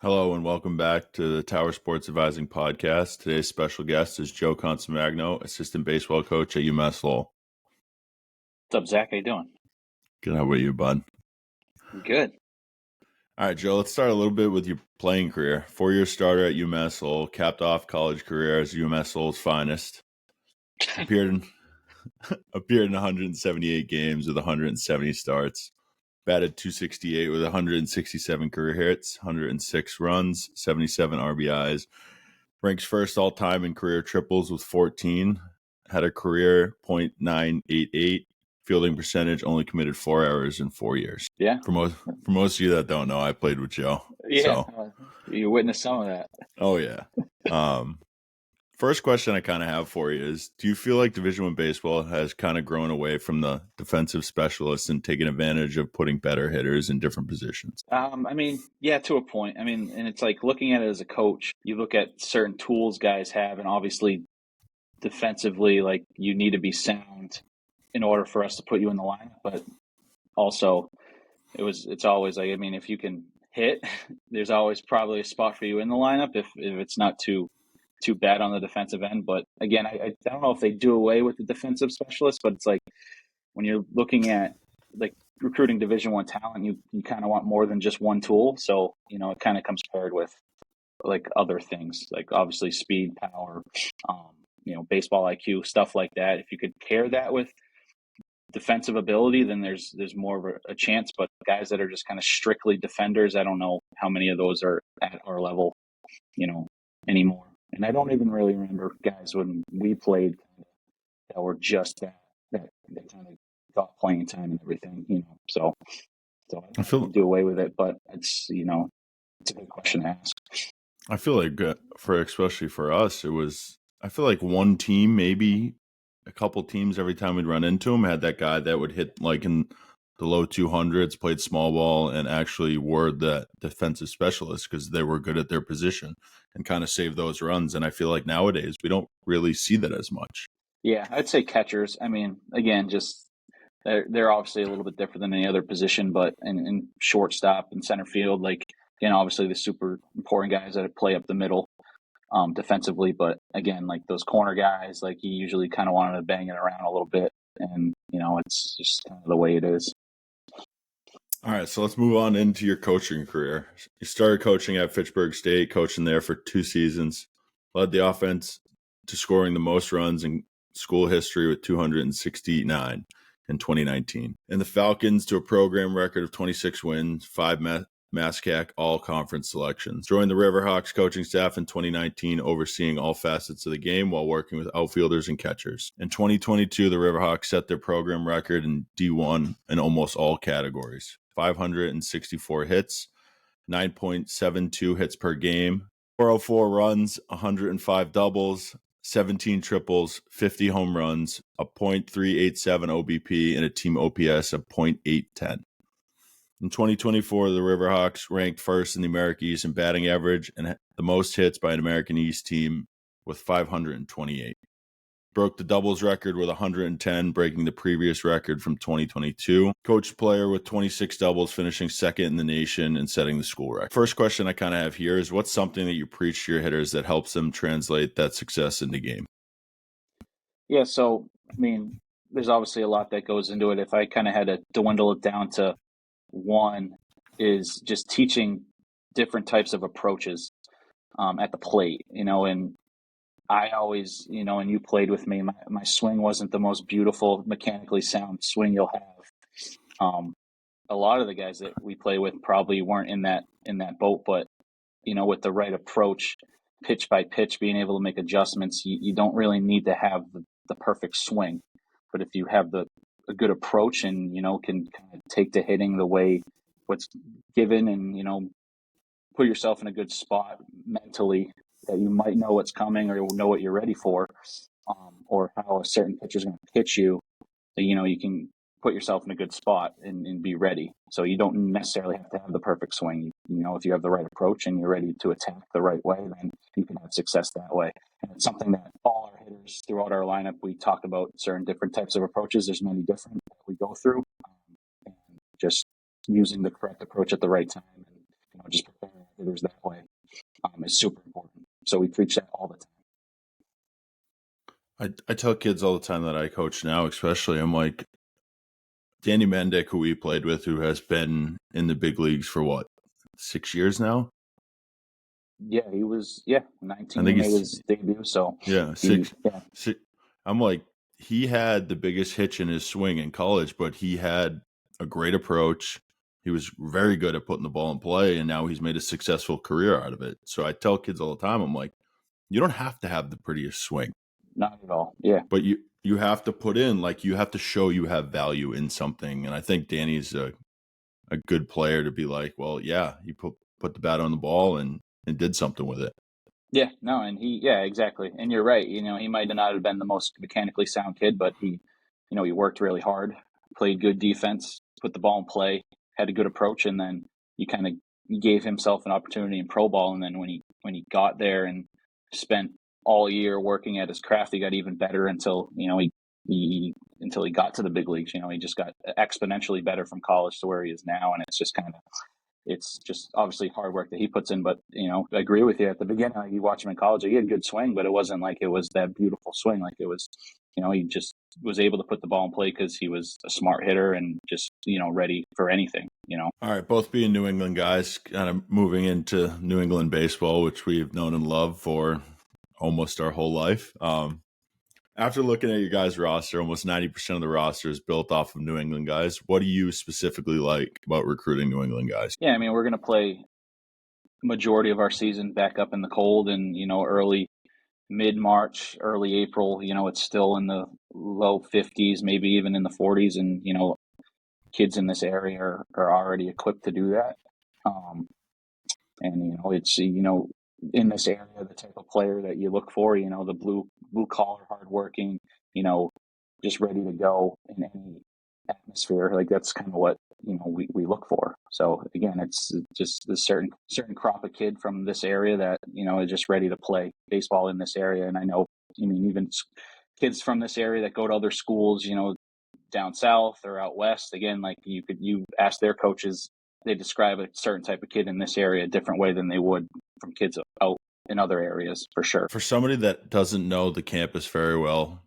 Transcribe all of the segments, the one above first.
Hello and welcome back to the Tower Sports Advising Podcast. Today's special guest is Joe Consolmagno, assistant baseball coach at UMass-Lowell. What's up, Zach? How you doing? Good. How about you, bud? Good. All right, Joe, let's start a little bit with your playing career. 4-year starter at UMass-Lowell, capped off college career as UMass-Lowell's finest. Appeared in 178 games with 170 starts. Batted .268 with 167 career hits, 106 runs, 77 RBIs. Ranks first all-time in career triples with 14. Had a career .988. Fielding percentage, only committed 4 errors in 4 years. Yeah. For most of you that don't know, I played with Joe. Yeah. So. You witnessed some of that. Oh, yeah. First question I kind of have for you is, do you feel like Division I baseball has kind of grown away from the defensive specialists and taken advantage of putting better hitters in different positions? Yeah, to a point. And it's like looking at it as a coach, you look at certain tools guys have, and obviously defensively, like you need to be sound in order for us to put you in the lineup. But also, it's always like, if you can hit, there's always probably a spot for you in the lineup if it's not too bad on the defensive end. But again, I don't know if they do away with the defensive specialists, but it's like when you're looking at like recruiting Division I talent, you kind of want more than just one tool. So, it kind of comes paired with like other things, like obviously speed, power, baseball IQ, stuff like that. If you could pair that with defensive ability, then there's more of a chance. But guys that are just kind of strictly defenders, I don't know how many of those are at our level, anymore. And I don't even really remember guys when we played that were just that kind of got playing time and everything, So I feel do away with it, but it's it's a good question to ask. I feel like especially for us, I feel like one team, maybe a couple teams every time we'd run into them had that guy that would hit like in the low 200s, played small ball, and actually were the defensive specialist because they were good at their position and kind of saved those runs. And I feel like nowadays we don't really see that as much. Yeah, I'd say catchers. Again, just they're obviously a little bit different than any other position, but in shortstop and center field, like, obviously the super important guys that play up the middle defensively. But again, like those corner guys, like you usually kind of wanted to bang it around a little bit. And, it's just kind of the way it is. All right, so let's move on into your coaching career. You started coaching at Fitchburg State, coaching there for 2 seasons, led the offense to scoring the most runs in school history with 269 in 2019. And the Falcons to a program record of 26 wins, 5 MASCAC all-conference selections. Joined the Riverhawks coaching staff in 2019, overseeing all facets of the game while working with outfielders and catchers. In 2022, the Riverhawks set their program record in D1 in almost all categories. 564 hits, 9.72 hits per game, 404 runs, 105 doubles, 17 triples, 50 home runs, a .387 OBP, and a team OPS of .810. In 2024, the Riverhawks ranked first in the America East in batting average and the most hits by an American East team with 528. Broke the doubles record with 110, breaking the previous record from 2022. Coach player with 26 doubles, finishing second in the nation and setting the school record. First question I kind of have here is, what's something that you preach to your hitters that helps them translate that success into game? Yeah, so, there's obviously a lot that goes into it. If I kind of had to dwindle it down to one, is just teaching different types of approaches at the plate, and I always, and you played with me, my swing wasn't the most beautiful, mechanically sound swing you'll have. A lot of the guys that we play with probably weren't in that boat, but, with the right approach, pitch by pitch, being able to make adjustments, you don't really need to have the perfect swing. But if you have a good approach and, can kind of take to hitting the way what's given and, put yourself in a good spot mentally that you might know what's coming or know what you're ready for, or how a certain pitcher is going to pitch you, you can put yourself in a good spot and be ready. So you don't necessarily have to have the perfect swing. If you have the right approach and you're ready to attack the right way, then you can have success that way. And it's something that all our hitters throughout our lineup, we talk about certain different types of approaches. There's many different that we go through, and just using the correct approach at the right time and just preparing hitters that way is super important. So we preach that all the time. I tell kids all the time that I coach now, especially, I'm like, Danny Mendick, who we played with, who has been in the big leagues for what, 6 years now? Yeah, he was, I 19 think when made he's, his debut. So yeah, he, six. I'm like, he had the biggest hitch in his swing in college, but he had a great approach. He was very good at putting the ball in play, and now he's made a successful career out of it. So I tell kids all the time, I'm like, you don't have to have the prettiest swing, not at all. Yeah. but you have to put in, like, you have to show you have value in something. And I think Danny's a good player to be like, well, yeah, he put the bat on the ball and did something with it. Yeah, no, and exactly. And you're right. He might not have been the most mechanically sound kid, but he worked really hard, played good defense, put the ball in play, had a good approach, and then you kind of gave himself an opportunity in pro ball. And then when he got there and spent all year working at his craft, he got even better until until he got to the big leagues. He just got exponentially better from college to where he is now, and it's just obviously hard work that he puts in. But I agree with you. At the beginning, you watch him in college, he had good swing, but it wasn't like it was that beautiful swing. Like it was, he just was able to put the ball in play because he was a smart hitter and just ready for anything. All right, both being New England guys, kind of moving into New England baseball, which we've known and loved for almost our whole life. After looking at your guys' roster, almost 90% of the roster is built off of New England guys. What do you specifically like about recruiting New England guys? Yeah, I mean, we're going to play majority of our season back up in the cold, and early mid-March, early April, it's still in the low 50s, maybe even in the 40s, and kids in this area are already equipped to do that. And it's in this area, the type of player that you look for, the blue collar, hardworking, just ready to go in any atmosphere. Like that's kind of what we look for. So again, it's just the certain crop of kid from this area that is just ready to play baseball in this area. And I know, even kids from this area that go to other schools, down south or out west. Again, like you ask their coaches, they describe a certain type of kid in this area a different way than they would from kids out in other areas, for sure. For somebody that doesn't know the campus very well,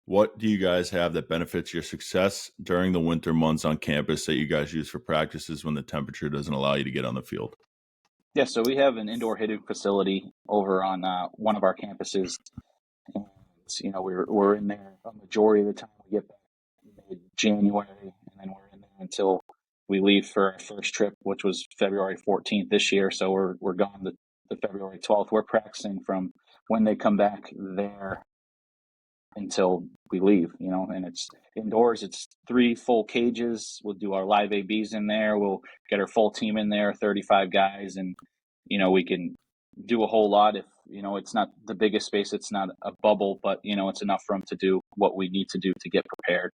what do you guys have that benefits your success during the winter months on campus that you guys use for practices when the temperature doesn't allow you to get on the field? Yeah, so we have an indoor hitting facility over on one of our campuses. And, we're in there a majority of the time. We get back mid-January, and then we're in there until we leave for our first trip, which was February 14th this year. So we're gone the February 12th. We're practicing from when they come back there until we leave, and it's indoors. It's 3 full cages. We'll do our live ABs in there. We'll get our full team in there, 35 guys, and, we can do a whole lot. If, it's not the biggest space, it's not a bubble, but, it's enough room to do what we need to do to get prepared.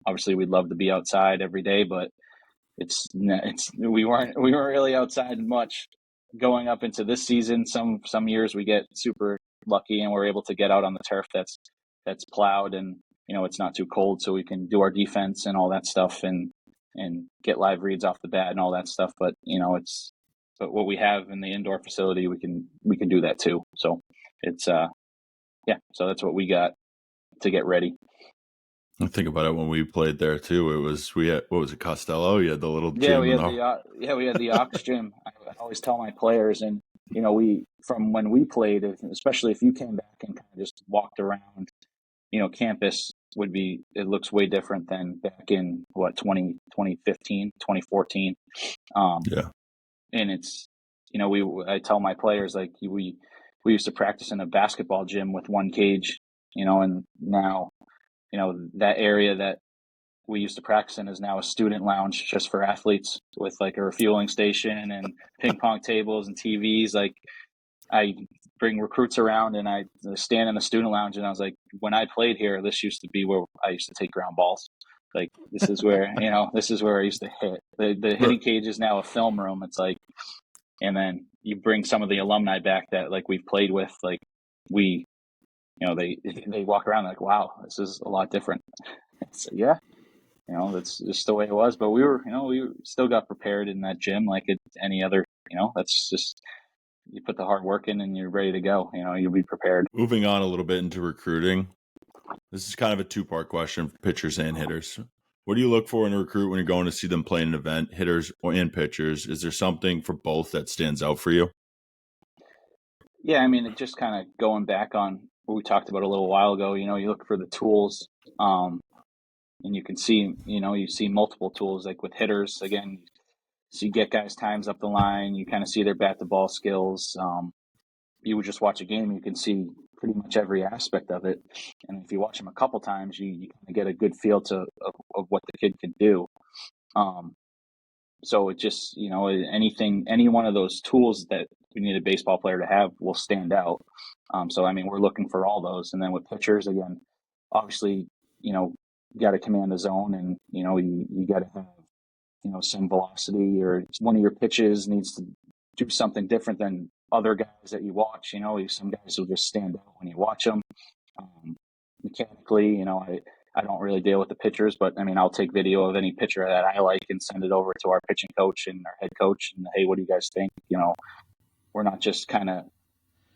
Obviously we'd love to be outside every day, but we weren't really outside much going up into this season. Some years we get super lucky and we're able to get out on the turf that's plowed and it's not too cold, so we can do our defense and all that stuff and get live reads off the bat and all that stuff. But but what we have in the indoor facility, we can do that too. So it's so that's what we got to get ready. I think about it when we played there too. We had, what was it, Costello? You had the little gym. We had the Ox gym. I always tell my players, and we from when we played, especially if you came back and kind of just walked around, campus it looks way different than back in 2015, 2014. Yeah. And it's, I tell my players, like, we used to practice in a basketball gym with one cage, and now, that area that we used to practice in is now a student lounge just for athletes with like a refueling station and ping pong tables and TVs. Like, I bring recruits around and I stand in the student lounge, and I was like, when I played here, this used to be where I used to take ground balls. Like, this is where, this is where I used to hit. The hitting cage is now a film room. It's like, and then you bring some of the alumni back that like we've played with, like they walk around like, wow, this is a lot different. So yeah, that's just the way it was. But we still got prepared in that gym like any other that's just, you put the hard work in and you're ready to go. You'll be prepared. Moving on a little bit into recruiting. This is kind of a two-part question for pitchers and hitters. What do you look for in a recruit when you're going to see them play an event, hitters and pitchers? Is there something for both that stands out for you? Yeah, I mean, it just kind of going back on what we talked about a little while ago. You look for the tools, and you can see, you see multiple tools. Like with hitters, again, you get guys' times up the line. You kind of see their bat to ball skills. You would just watch a game, you can see pretty much every aspect of it. And if you watch them a couple times, you kind of get a good feel of what the kid can do. So it just, any one of those tools that we need a baseball player to have will stand out. So, I mean, we're looking for all those. And then with pitchers, again, obviously, you got to command the zone, and, you got to have, some velocity, or one of your pitches needs to do something different than other guys that you watch. Some guys will just stand out when you watch them. Mechanically, I don't really deal with the pitchers, but I mean, I'll take video of any pitcher that I like and send it over to our pitching coach and our head coach, and, hey, what do you guys think? We're not just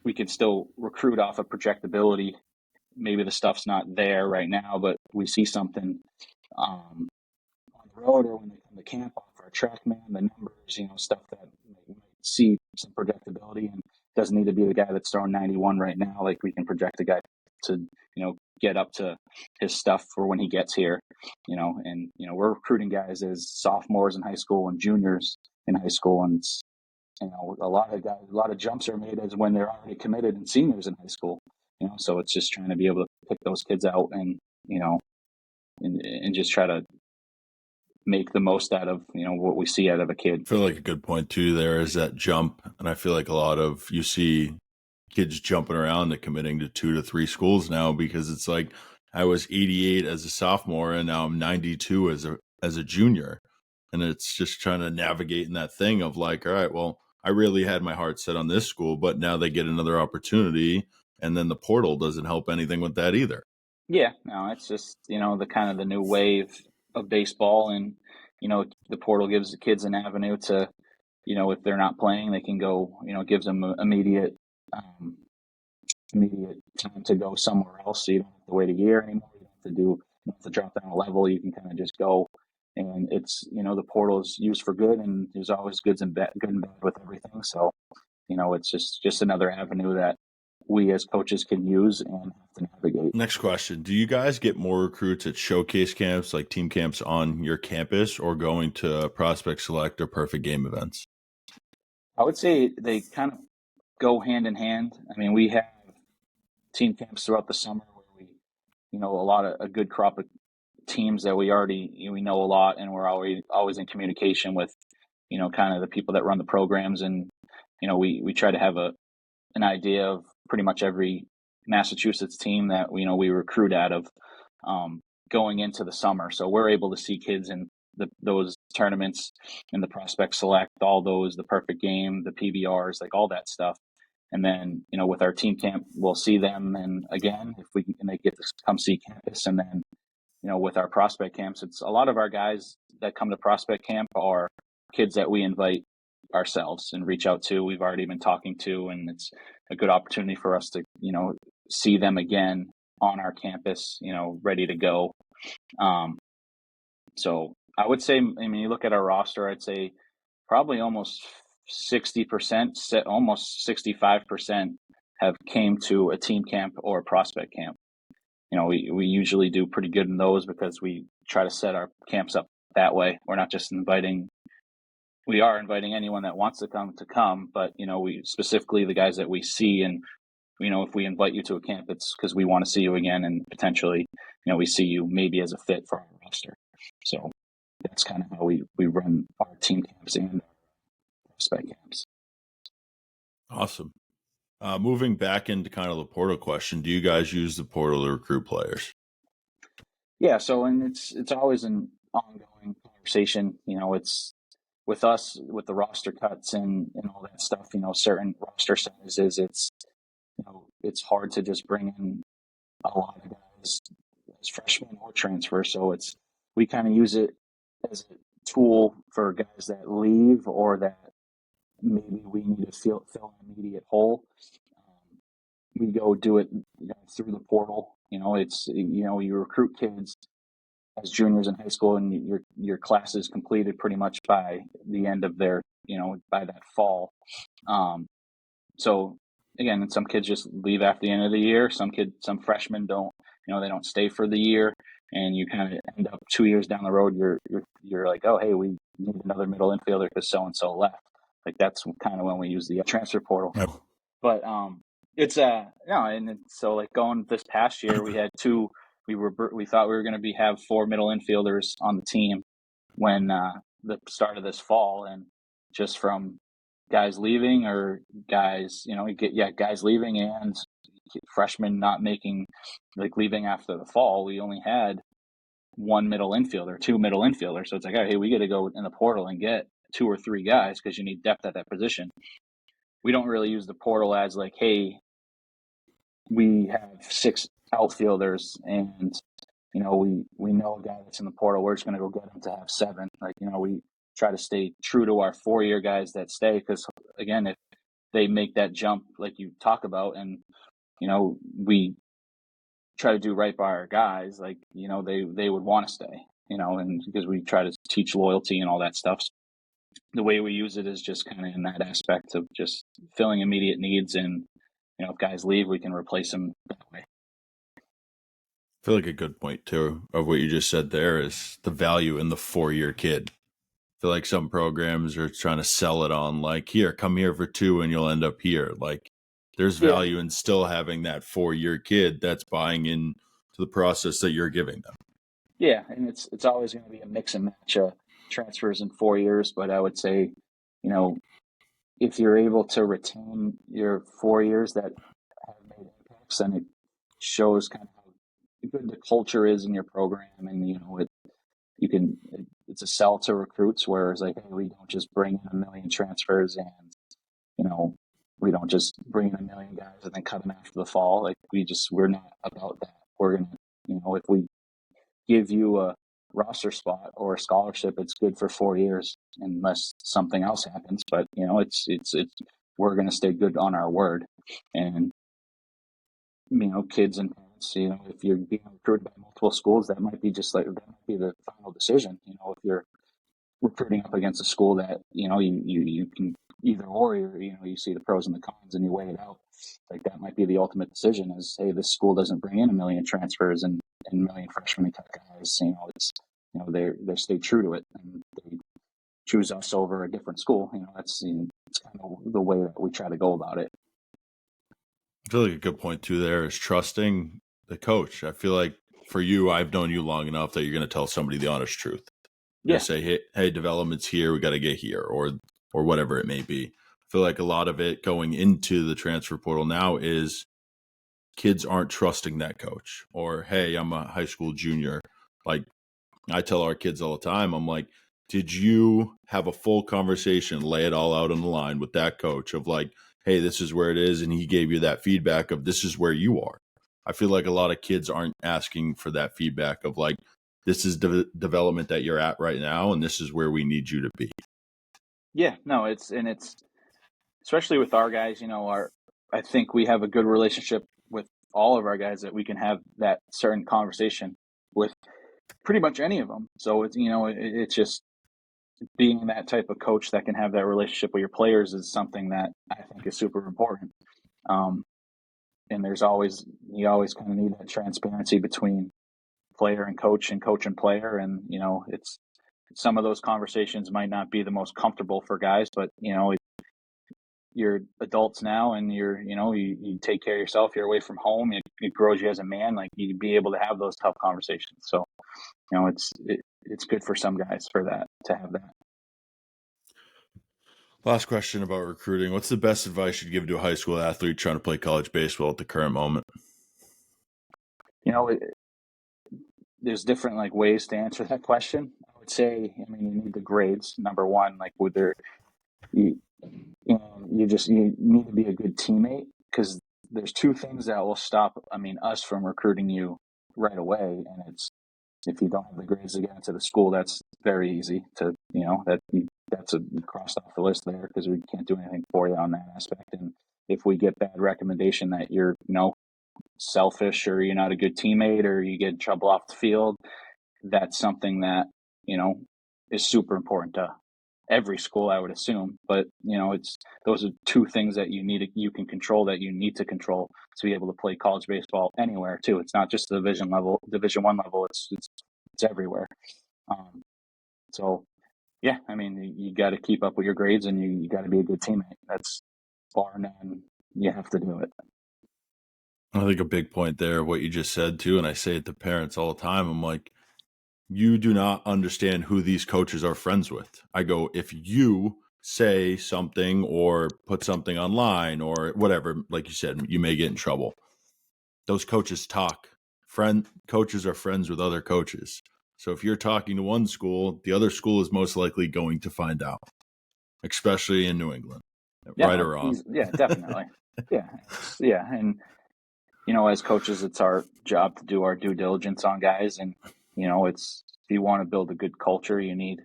we can still recruit off of projectability. Maybe the stuff's not there right now, but we see something on the road, or when they come to camp, off our TrackMan, the numbers, stuff that we might see some projectability, and it doesn't need to be the guy that's throwing 91 right now. Like, we can project a guy to, get up to his stuff for when he gets here, and, we're recruiting guys as sophomores in high school and juniors in high school. And it's, a lot of jumps are made as when they're already committed and seniors in high school, so it's just trying to be able to pick those kids out and, and just try to make the most out of, what we see out of a kid. I feel like a good point too there is that jump. And I feel like you see kids jumping around and committing to 2 to 3 schools now, because it's like, I was 88 as a sophomore and now I'm 92 as a junior. And it's just trying to navigate in that thing of like, all right, well, I really had my heart set on this school, but now they get another opportunity, and then the portal doesn't help anything with that either. Yeah, no, it's just, the kind of the new wave of baseball, and, the portal gives the kids an avenue to, if they're not playing, they can go, gives them immediate time to go somewhere else. So you don't have to wait a year anymore. You don't have to drop down a level. You can kind of just go, and it's, the portal is used for good, and there's always good and bad with everything. So, it's just another avenue that we as coaches can use and have to navigate. Next question. Do you guys get more recruits at showcase camps, like team camps on your campus, or going to prospect select or perfect game events? I would say they kind of go hand in hand. I mean, we have team camps throughout the summer where we, a good crop of teams that we know a lot, and we're always in communication with, kind of the people that run the programs. And, we try to have an idea of pretty much every Massachusetts team that we recruit out of, going into the summer. So we're able to see kids in those tournaments, in the prospect select, all those, the perfect game, the PBRs, like all that stuff. And then, with our team camp, we'll see them. And again, if we can, they get to come see campus. And then, with our prospect camps, it's a lot of our guys that come to prospect camp are kids that we invite ourselves and reach out to. We've already been talking to, and it's a good opportunity for us to, see them again on our campus, ready to go. So I would say, I mean, you look at our roster, I'd say probably almost 60%, almost 65% have came to a team camp or a prospect camp. We usually do pretty good in those because we try to set our camps up that way. We're not just we are inviting anyone that wants to come, but, we specifically the guys that we see, and, if we invite you to a camp, it's because we want to see you again, and potentially, we see you maybe as a fit for our roster. So that's kind of how we run our team camps and our prospect camps. Awesome. Moving back into kind of the portal question, do you guys use the portal to recruit players? Yeah. So, and it's always an ongoing conversation. It's with us, with the roster cuts and all that stuff, certain roster sizes, it's hard to just bring in a lot of guys as freshmen or transfer. So we kind of use it as a tool for guys that leave or that, maybe we need to fill an immediate hole, we go do it through the portal. It's you recruit kids as juniors in high school, and your class is completed pretty much by the end of their by that fall. So again, some kids just leave after the end of the year. Some freshmen don't. They don't stay for the year, and you kind of end up 2 years down the road. You're like, oh hey, we need another middle infielder because so and so left. Like that's kind of when we use the transfer portal. Oh. But it's and so like going this past year, we had two. We thought we were going to have 4 middle infielders on the team when the start of this fall, and just from guys leaving or guys, guys leaving and freshmen not making, like leaving after the fall, we only had 2 middle infielders. So it's like, hey, we got to go in the portal and get 2 or 3 guys because you need depth at that position. We don't really use the portal as like, hey, we have 6 outfielders and we know a guy that's in the portal. We're just going to go get him to have 7. Like, we try to stay true to our 4-year guys that stay, because again, if they make that jump like you talk about, and we try to do right by our guys, like they would want to stay, and because we try to teach loyalty and all that stuff. So the way we use it is just kind of in that aspect of just filling immediate needs, and if guys leave, we can replace them that way. I feel like a good point too of what you just said there is the value in the 4-year kid. I feel like some programs are trying to sell it on like, here, come here for 2 and you'll end up here. Like there's value in still having that 4-year kid that's buying into the process that you're giving them. Yeah, and it's always going to be a mix and match of transfers in 4 years, but I would say, if you're able to retain your 4 years that have made impacts, then it shows kind of how good the culture is in your program, and it's a sell to recruits, whereas like, hey, we don't just bring in 1 million transfers, and we don't just bring in 1 million guys and then cut them after the fall. Like we're not about that. We're gonna, if we give you a roster spot or a scholarship, it's good for 4 years unless something else happens. But it's we're gonna stay good on our word. And kids and parents, if you're being recruited by multiple schools, that might be the final decision. If you're recruiting up against a school that you can either or, you see the pros and the cons and you weigh it out. Like that might be the ultimate decision: is, hey, this school doesn't bring in 1 million transfers and 1 million freshmen and cut guys. They stay true to it, and they choose us over a different school. That's it's kind of the way that we try to go about it. I feel like a good point too there is trusting the coach. I feel like for you, I've known you long enough that you're going to tell somebody the honest truth. You say, hey, development's here. We got to get here, or whatever it may be. I feel like a lot of it going into the transfer portal now is kids aren't trusting that coach, or, hey, I'm a high school junior. Like I tell our kids all the time, I'm like, did you have a full conversation, lay it all out on the line with that coach of like, hey, this is where it is, and he gave you that feedback of this is where you are? I feel like a lot of kids aren't asking for that feedback of like, this is development that you're at right now, and this is where we need you to be. Yeah, no, it's especially with our guys, I think we have a good relationship with all of our guys that we can have that certain conversation with pretty much any of them. So it's just being that type of coach that can have that relationship with your players is something that I think is super important. And you always kind of need that transparency between player and coach and player. And, it's some of those conversations might not be the most comfortable for guys, but, you're adults now, and you take care of yourself. You're away from home. It grows you as a man. Like you be able to have those tough conversations. So, it's good for some guys for that, to have that. Last question about recruiting. What's the best advice you'd give to a high school athlete trying to play college baseball at the current moment? There's different ways to answer that question. I would say, you need the grades, number one, you need to be a good teammate, because there's 2 things that will stop, us from recruiting you right away. And it's if you don't have the grades to get into the school, that's very easy to, that's crossed off the list there because we can't do anything for you on that aspect. And if we get bad recommendation that you're, selfish or you're not a good teammate or you get in trouble off the field, that's something that, is super important to every school, I would assume. But, it's those are two things that you can control, that you need to control to be able to play college baseball anywhere too. It's not just the Division I level. It's everywhere. So yeah, I mean, you got to keep up with your grades and you got to be a good teammate. That's bar none. You have to do it. I think a big point there, what you just said too, and I say it to parents all the time. I'm like, you do not understand who these coaches are friends with. I go, if you say something or put something online or whatever, like you said, you may get in trouble. Those coaches talk. Coaches are friends with other coaches. So if you're talking to one school, the other school is most likely going to find out, especially in New England, Yeah, right or wrong. yeah, definitely. Yeah. And, as coaches, it's our job to do our due diligence on guys. And, it's, if you want to build a good culture, you need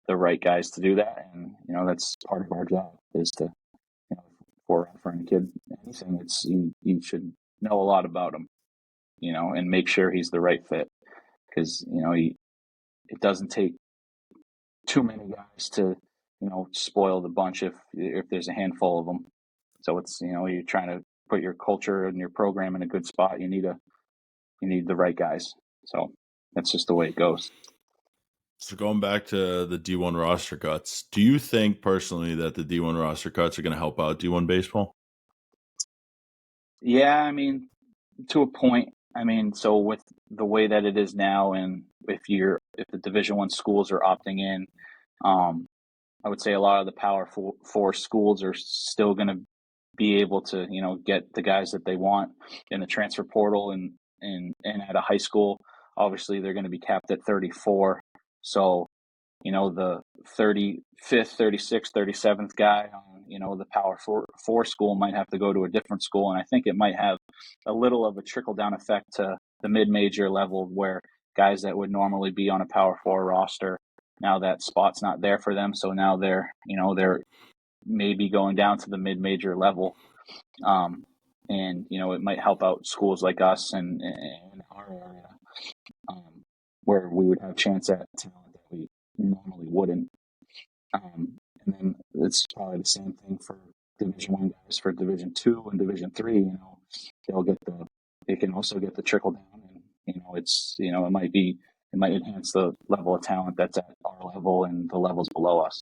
the right guys to do that. And, that's part of our job is to, for offering a kid anything, it's, you should know a lot about him, and make sure he's the right fit. Because, it doesn't take too many guys to, spoil the bunch if there's a handful of them. So it's, you're trying to put your culture and your program in a good spot. You need the right guys. So that's just the way it goes. So going back to the D1 roster cuts, do you think personally that the D1 roster cuts are going to help out D1 baseball? Yeah, I mean, to a point. I mean, so with the way that it is now, and if the Division I schools are opting in, I would say a lot of the Power 4 schools are still going to be able to, get the guys that they want in the transfer portal and at a high school. Obviously, they're going to be capped at 34. So, the 35th, 36th, 37th guy on, the Power 4 school might have to go to a different school. And I think it might have a little of a trickle down effect to the mid-major level where guys that would normally be on a Power 4 roster, now that spot's not there for them. So now they're maybe going down to the mid-major level. And, it might help out schools like us and our area, where we would have a chance at talent that we normally wouldn't. And then it's probably the same thing for Division I guys for Division II and Division III. They can also get the trickle down, and it might enhance the level of talent that's at our level and the levels below us.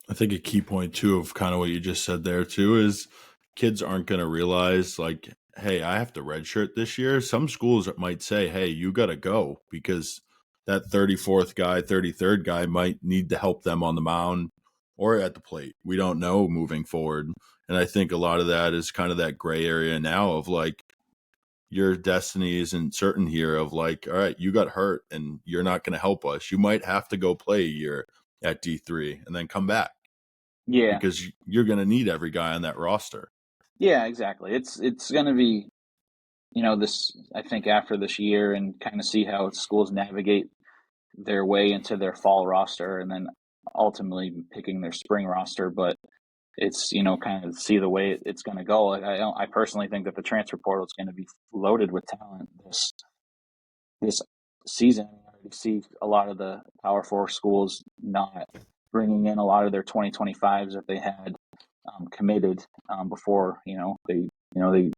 I think a key point too of kind of what you just said there too is kids aren't going to realize like, hey, I have to redshirt this year. Some schools might say, hey, you got to go because that 34th guy, 33rd guy might need to help them on the mound or at the plate. We don't know moving forward. And I think a lot of that is kind of that gray area now of like, your destiny isn't certain here of like, all right, you got hurt and you're not going to help us. You might have to go play a year at D3 and then come back. Yeah. Because you're going to need every guy on that roster. Yeah, exactly. It's going to be, this, I think after this year and kind of see how schools navigate their way into their fall roster and then ultimately picking their spring roster. But it's, kind of see the way it's going to go. I personally think that the transfer portal is going to be loaded with talent this season. I already see a lot of the Power 4 schools not bringing in a lot of their 2025s that they had committed before. They either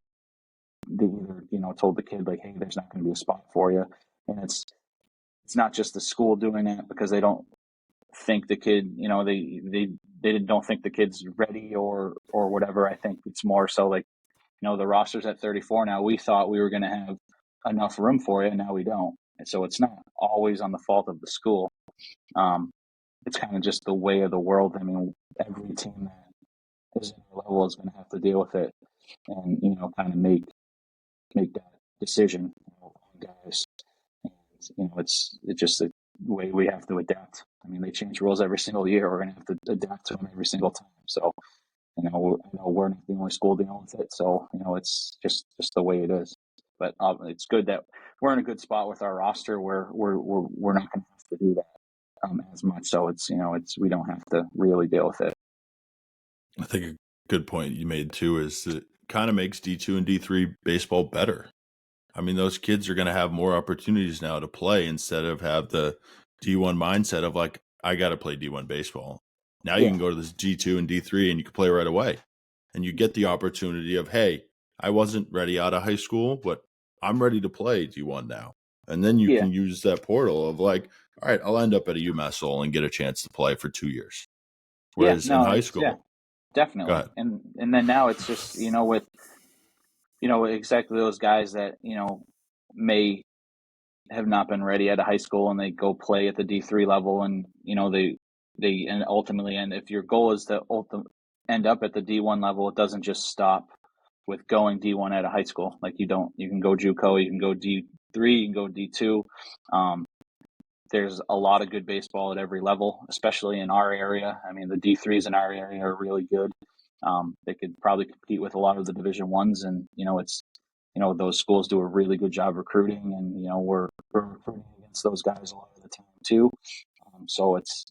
told the kid like, hey, there's not going to be a spot for you, and it's not just the school doing that because they don't think the kid, they don't think the kid's ready or whatever. I think it's more so like, the roster's at 34 now. We thought we were going to have enough room for you, and now we don't. And so it's not always on the fault of the school. It's kind of just the way of the world. I mean, every team that is at our level is going to have to deal with it, and kind of make that decision on guys. And it's just the way we have to adapt. I mean, they change rules every single year. We're going to have to adapt to them every single time. So, I know we're not the only school dealing with it. So, it's just the way it is. But it's good that we're in a good spot with our roster where we're not going to have to do that as much. So it's we don't have to really deal with it. I think a good point you made too is that it kind of makes D2 and D3 baseball better. I mean, those kids are going to have more opportunities now to play instead of have the D1 mindset of like, I got to play D1 baseball. Now you Yeah. can go to this D2 and D3 and you can play right away. And you get the opportunity of, hey, I wasn't ready out of high school, but I'm ready to play D1 now. And then you Yeah. can use that portal of like, all right, I'll end up at a UMass-Lowell and get a chance to play for 2 years. Yeah. Whereas in No, high it's school, go definitely. ahead. And then now it's just, with, exactly those guys that, may have not been ready at a high school and they go play at the D3 level and, they and ultimately, and if your goal is to end up at the D1 level, it doesn't just stop with going D1 at a high school. Like you can go JUCO, you can go D3, you can go D2. There's a lot of good baseball at every level, especially in our area. I mean, the D3s in our area are really good. They could probably compete with a lot of the Division Ones, and it's those schools do a really good job recruiting, and we're recruiting against those guys a lot of the time too. So it's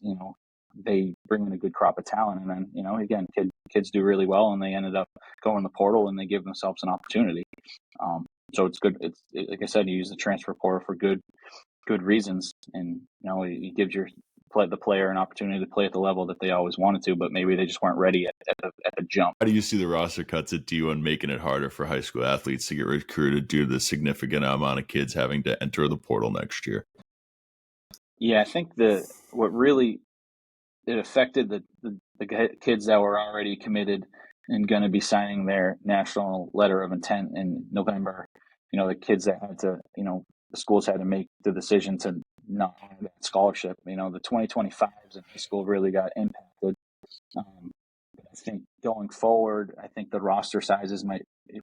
they bring in a good crop of talent, and then again, kids do really well, and they ended up going the portal, and they give themselves an opportunity. So it's good. It's like I said, you use the transfer portal for good reasons, and it gives the player an opportunity to play at the level that they always wanted to, but maybe they just weren't ready at the jump. How do you see the roster cuts at D1 making it harder for high school athletes to get recruited due to the significant amount of kids having to enter the portal next year? Yeah, I think what really it affected the kids that were already committed and going to be signing their national letter of intent in November. The kids that had to, the schools had to make the decision to not have that scholarship. The 2025s in high school really got impacted. But I think going forward, I think the roster sizes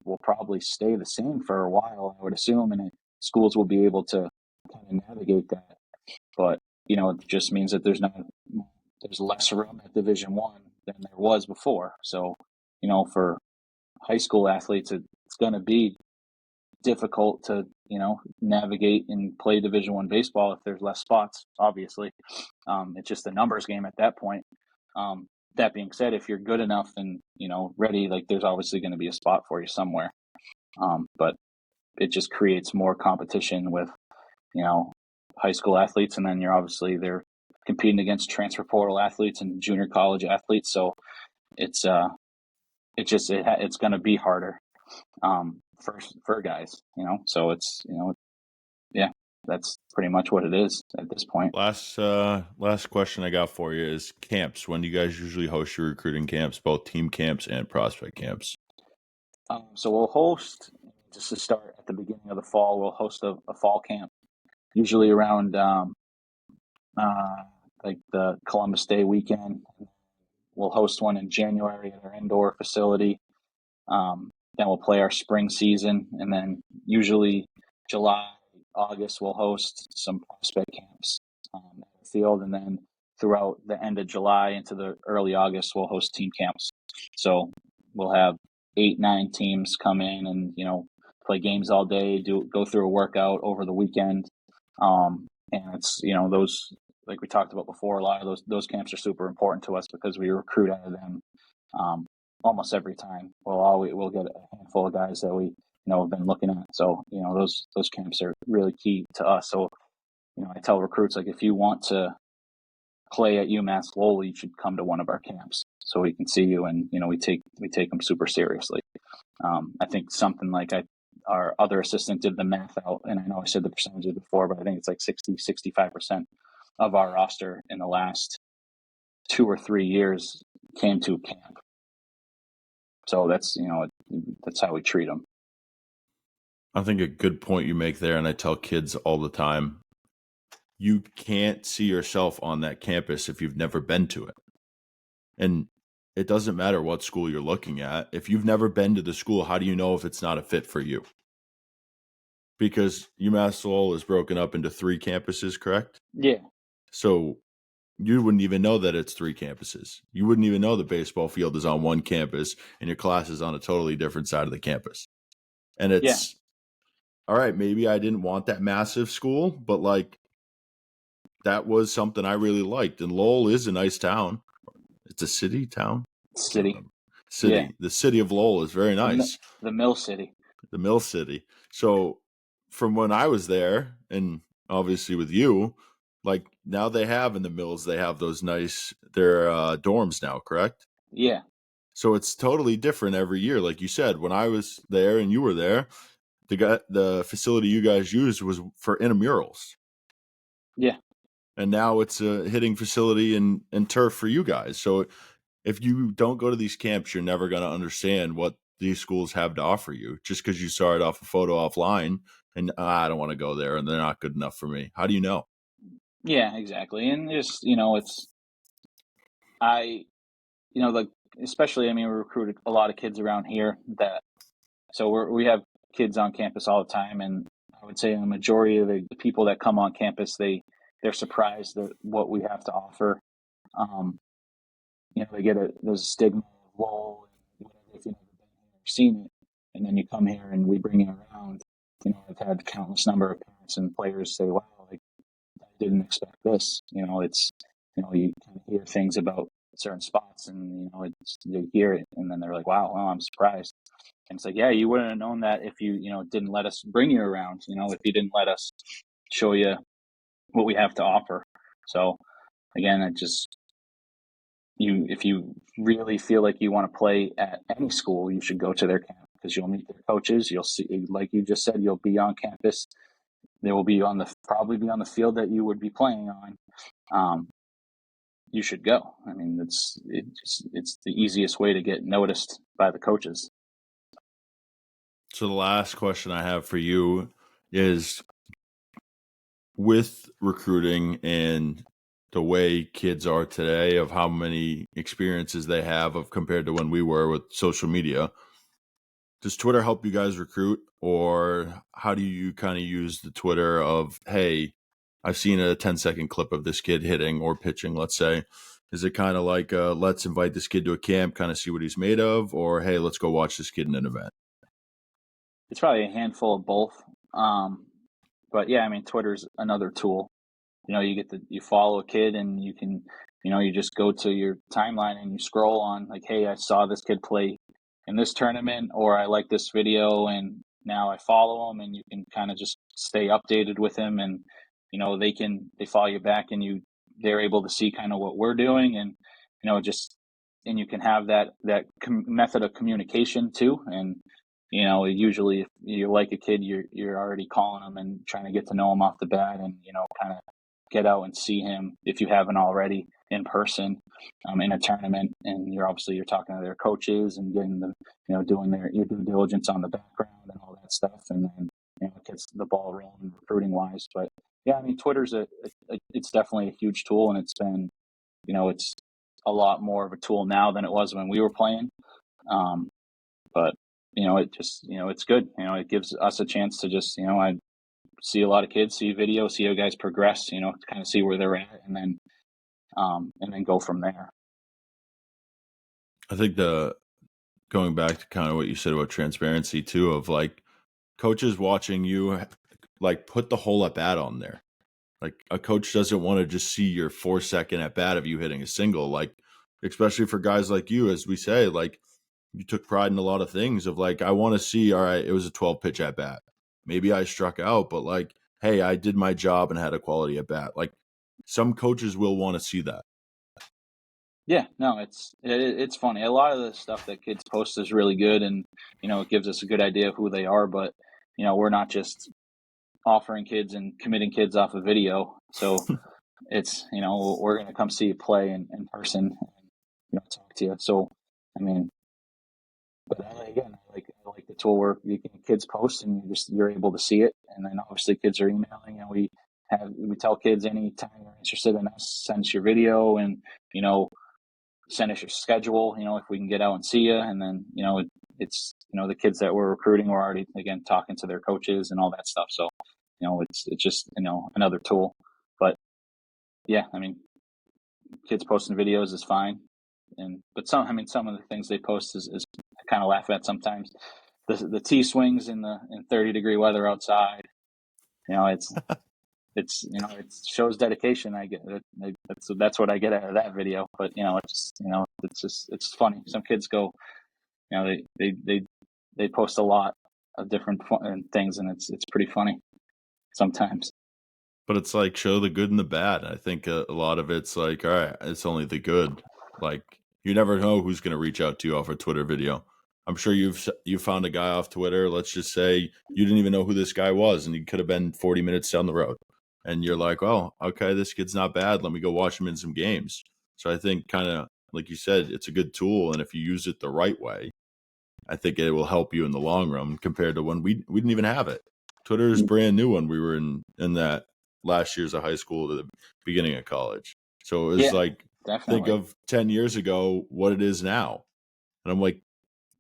will probably stay the same for a while, I would assume, and schools will be able to kind of navigate that. But it just means that there's less room at Division One than there was before. So, for high school athletes, it's going to be difficult to navigate and play Division One baseball if there's less spots. Obviously, it's just a numbers game at that point. That being said, if you're good enough and ready, like there's obviously going to be a spot for you somewhere. But it just creates more competition with high school athletes, and then they're competing against transfer portal athletes and junior college athletes. So it's going to be harder for guys. So it's yeah, that's pretty much what it is at this point. Last question I got for you is camps. When do you guys usually host your recruiting camps, both team camps and prospect camps? So we'll host, just to start at the beginning of the fall, we'll host a fall camp, usually around like the Columbus Day weekend. We'll host one in January at our indoor facility. Then we'll play our spring season, and then usually July, August, we'll host some prospect camps at the field, and then throughout the end of July into the early August, we'll host team camps. So we'll have 8-9 teams come in and play games all day, go through a workout over the weekend, and it's those, like we talked about before, a lot of those camps are super important to us because we recruit out of them almost every time. We'll get a handful of guys that we have been looking at. So those camps are really key to us. So I tell recruits, like, if you want to play at UMass-Lowell, you should come to one of our camps so we can see you, and we take them super seriously. I think something like our other assistant did the math out, and I know I said the percentages before, but I think it's like 65% of our roster in the last 2 or 3 years came to camp. So that's how we treat them. I think a good point you make there, and I tell kids all the time, you can't see yourself on that campus if you've never been to it. And it doesn't matter what school you're looking at. If you've never been to the school, how do you know if it's not a fit for you? Because UMass-Lowell is broken up into 3 campuses, correct? Yeah. So you wouldn't even know that it's 3 campuses. You wouldn't even know the baseball field is on one campus and your class is on a totally different side of the campus. And all right, maybe I didn't want that massive school, but like that was something I really liked. And Lowell is a nice town. It's a city town. Can't City. remember. Yeah. City. The city of Lowell is very nice. The Mill City. The Mill City. So from when I was there, and obviously with you, like now they have in the mills, they have those nice their dorms now, correct? Yeah. So it's totally different every year. Like you said, when I was there and you were there, the facility you guys used was for intramurals. Yeah. And now it's a hitting facility and turf for you guys. So if you don't go to these camps, you're never going to understand what these schools have to offer you just because you saw it off a photo offline and I don't want to go there and they're not good enough for me. How do you know? Yeah, exactly. And just, it's, I, like, especially, I mean, we recruited a lot of kids around here so we have kids on campus all the time. And I would say the majority of the people that come on campus, they're surprised at what we have to offer. Um, they there's a stigma of, whoa, and whatever, if you've never been here or seen it. And then you come here and we bring you around. I've had countless number of parents and players say, wow, like, I didn't expect this. It's, you kind of hear things about certain spots and, they hear it and then they're like, wow, well, I'm surprised. And it's like, yeah, you wouldn't have known that if you, didn't let us bring you around, if you didn't let us show you what we have to offer. So again, it just, if you really feel like you want to play at any school, you should go to their camp because you'll meet their coaches. You'll see, like you just said, you'll be on campus. They will be probably be on the field that you would be playing on. You should go. I mean, it's the easiest way to get noticed by the coaches. So the last question I have for you is with recruiting and the way kids are today of how many experiences they have of compared to when we were with social media, does Twitter help you guys recruit, or how do you kind of use the Twitter of, hey, I've seen a 10-second clip of this kid hitting or pitching, let's say. Is it kind of like, let's invite this kid to a camp, kind of see what he's made of, or hey, let's go watch this kid in an event? It's probably a handful of both. But yeah, I mean, Twitter's another tool. You follow a kid and you can, you just go to your timeline and you scroll on like, hey, I saw this kid play in this tournament, or I like this video and now I follow him, and you can kind of just stay updated with him, and they follow you back and they're able to see kind of what we're doing, and just, and you can have that method of communication too. And usually if you like a kid, you're already calling them and trying to get to know him off the bat, and kind of get out and see him if you haven't already in person, in a tournament. And you're talking to their coaches and getting them, doing your due diligence on the background and all that stuff. And then, it gets the ball rolling recruiting wise. But yeah, I mean, Twitter's it's definitely a huge tool, and it's been, it's a lot more of a tool now than it was when we were playing. But it just, it's good. It gives us a chance to just, I see a lot of kids, see video, see how guys progress, kind of see where they're at, and then go from there. I think going back to kind of what you said about transparency too, of like coaches watching you, like put the whole at bat on there. Like a coach doesn't want to just see your 4-second at bat of you hitting a single, like especially for guys like you, as we say, like you took pride in a lot of things of like, I want to see, all right, it was a 12 pitch at bat. Maybe I struck out, but like, hey, I did my job and had a quality at bat. Like some coaches will want to see that. Yeah, no, it's funny. A lot of the stuff that kids post is really good, and it gives us a good idea of who they are. But we're not just offering kids and committing kids off of video. So it's we're going to come see you play in person and talk to you. So I mean, but again, I like the tool where you can kids post and you're able to see it, and then obviously kids are emailing, and we tell kids anytime you're interested in us, send us your video, and send us your schedule. If we can get out and see you, and then it's the kids that we're recruiting, we're already again talking to their coaches and all that stuff. So it's just another tool. But yeah, I mean, kids posting videos is fine, but some of the things they post is I kind of laugh at sometimes. the T swings in 30-degree weather outside. It's it shows dedication. I get it. That's what I get out of that video. But it's funny. Some kids go, they post a lot of different things, and it's pretty funny sometimes. But it's like, show the good and the bad. I think a lot of it's like, all right, it's only the good. Like, you never know who's going to reach out to you off a Twitter video. I'm sure you found a guy off Twitter. Let's just say you didn't even know who this guy was, and he could have been 40 minutes down the road. And you're like, oh, okay, this kid's not bad. Let me go watch him in some games. So I think, kind of like you said, it's a good tool, and if you use it the right way, I think it will help you in the long run compared to when we didn't even have it. Twitter is brand new when we were in that last years of high school to the beginning of college. So it was like, definitely. think of 10 years ago what it is now. And I'm like,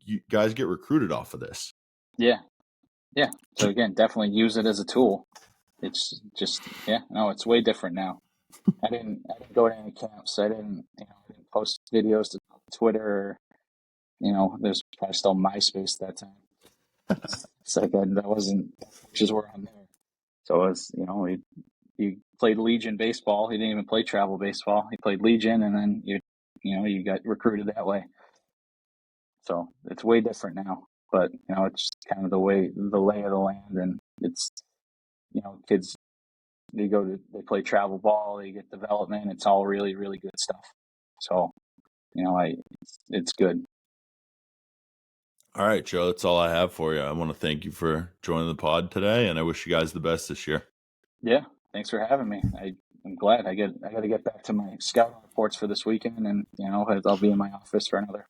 you guys get recruited off of this. Yeah. So again, definitely use it as a tool. It's just, it's way different now. I didn't go to any camps. I didn't post videos to Twitter. There's probably still MySpace that time. It's like that wasn't, just were on there. So it was, he played Legion baseball. He didn't even play travel baseball. He played Legion, and then you got recruited that way. So it's way different now. But it's kind of the lay of the land, and it's kids, they play travel ball, they get development. It's all really, really good stuff. So it's good. All right, Joe, that's all I have for you. I want to thank you for joining the pod today, and I wish you guys the best this year. Yeah, thanks for having me. I'm glad. I got to get back to my scouting reports for this weekend, and I'll be in my office for another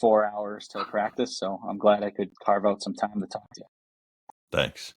4 hours till practice. So I'm glad I could carve out some time to talk to you. Thanks.